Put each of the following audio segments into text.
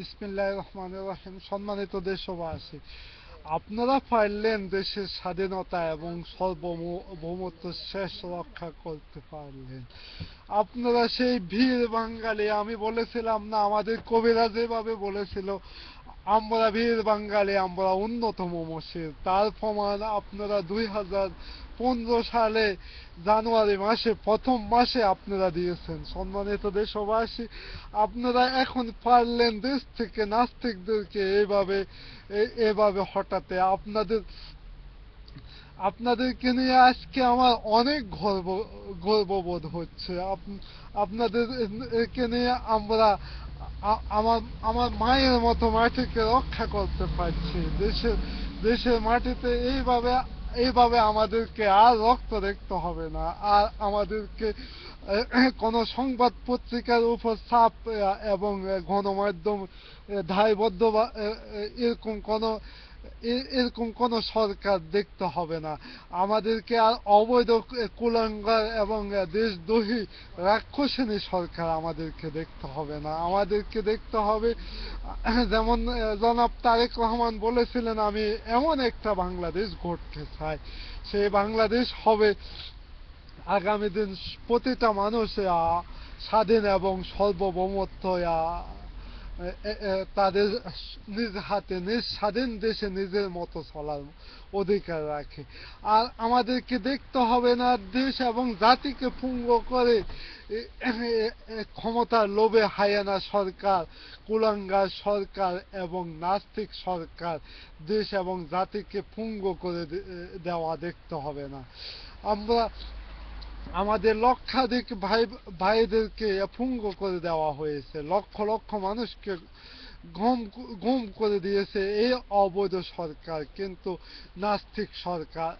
বিসমিল্লাহির রহমানির রহিম। সম্মানিত দেশবাসী, আপনারা পারলেন দেশের স্বাধীনতা এবং সার্বভৌমত্ব শেষ রক্ষা করতে পারলেন। আপনারা সেই বীর বাঙালি, আমি বলেছিলাম না, আমাদের কবিরা যেভাবে বলেছিল আমরা বীর বাঙালি, আমরা অন্যতম মসির, তার প্রমাণ আপনারা 2015 সালে জানুয়ারি মাসে প্রথম মাসে আপনারা দিয়েছেন। সম্মানিত দেশবাসী, আপনারা এখন পারলেন দেশ থেকে নাস্তিকদেরকে এভাবে হঠাতে। আপনাদেরকে নিয়ে আজকে আমার অনেক গর্ববোধ হচ্ছে। আপনাদেরকে নিয়ে আমরা আমার আমার মায়ের মতো মাটিকে রক্ষা করতে পারছি। দেশের মাটিতে এইভাবে আমাদেরকে আর রক্ত দেখতে হবে না, আর আমাদেরকে কোনো সংবাদ পত্রিকার উপর চাপ এবং গণমাধ্যম দায়বদ্ধ বা এরকম কোনো সরকার দেখতে হবে না। আমাদেরকে আর অবৈধ কুলাঙ্গার এবং দেশদ্রোহী রাক্ষসিনী সরকার আমাদেরকে দেখতে হবে না। আমাদেরকে দেখতে হবে, যেমন জনাব তারেক রহমান বলেছিলেন, আমি এমন একটা বাংলাদেশ গড়তে চাই, সেই বাংলাদেশ হবে আগামী দিন প্রতিটা মানুষ স্বাধীন এবং সার্বভৌমত্ব তাদের নিজ হাতে নিজ স্বাধীন দেশে নিজের মতো চলার অধিকার রাখে। আর আমাদেরকে দেখতে হবে না দেশ এবং জাতিকে পুঙ্গ করে ক্ষমতার লোভে হায়ানা সরকার, কুলাঙ্গার সরকার এবং নাস্তিক সরকার দেশ এবং জাতিকে পুঙ্গ করে দেওয়া দেখতে হবে না। আমরা আমাদের লক্ষাধিক ভাইদেরকে পঙ্গু করে দেওয়া হয়েছে, লক্ষ লক্ষ মানুষকে গুম করে দিয়েছে এই অবৈধ সরকার, কিন্তু নাস্তিক সরকার।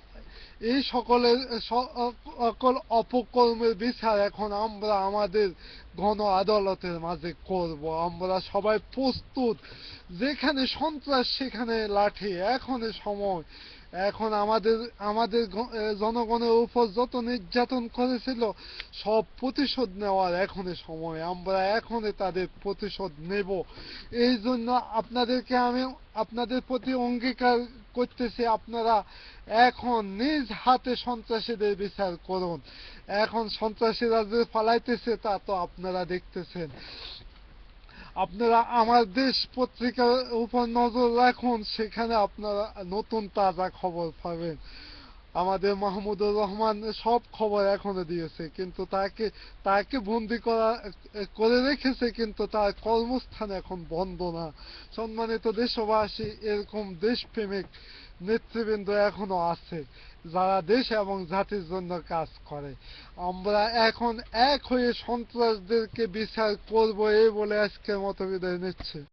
এই সকল অপকর্মের বিচার এখন আমরা আমাদের গণ আদালতের মাঝে করব। আমরা সবাই প্রস্তুত, যেখানে সন্ত্রাস সেখানে লাঠি। এখনই সময়, এখন আমাদের জনগণের উপর যত নির্যাতন করেছিল সব প্রতিশোধ নেওয়ার এখনই সময়। আমরা এখনই তাদের প্রতিশোধ নেব। এই জন্য আমি আপনাদের প্রতি অঙ্গীকার করতেছি, আপনারা এখন নিজ হাতে সন্ত্রাসীদের বিচার করুন। এখন সন্ত্রাসীরা যে পালাইতেছে তা তো আপনারা দেখতেছেন। আপনারা আমার দেশ পত্রিকার উপর নজর রাখুন, সেখানে আপনারা নতুন তাজা খবর পাবেন। আমাদের মাহমুদুর রহমান সব খবর এখনো দিয়েছে, কিন্তু তাকে বন্দি করে রেখেছে, কিন্তু তার কর্মস্থান এখন বন্ধ না। সম্মানিত দেশবাসী, এরকম দেশপ্রেমিক নেতৃবৃন্দ এখনো আছে যারা দেশ এবং জাতির জন্য কাজ করে। আমরা এখন এক হয়ে সন্ত্রাসদেরকে বিচার করবো, এই বলে আজকের মতো বিদায় নিচ্ছি।